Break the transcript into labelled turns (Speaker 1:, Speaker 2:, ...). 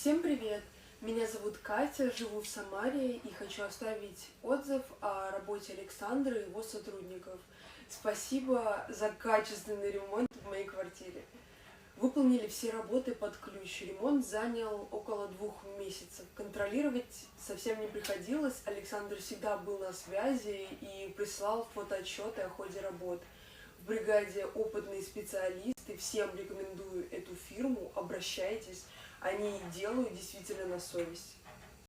Speaker 1: Всем привет! Меня зовут Катя, живу в Самаре и хочу оставить отзыв о работе Александра и его сотрудников. Спасибо за качественный ремонт в моей квартире. Выполнили все работы под ключ. Ремонт занял около 2 месяцев. Контролировать совсем не приходилось. Александр всегда был на связи и прислал фотоотчеты о ходе работ. В бригаде опытные специалисты. Всем рекомендую эту фирму. Обращайтесь. Они делают действительно на совесть.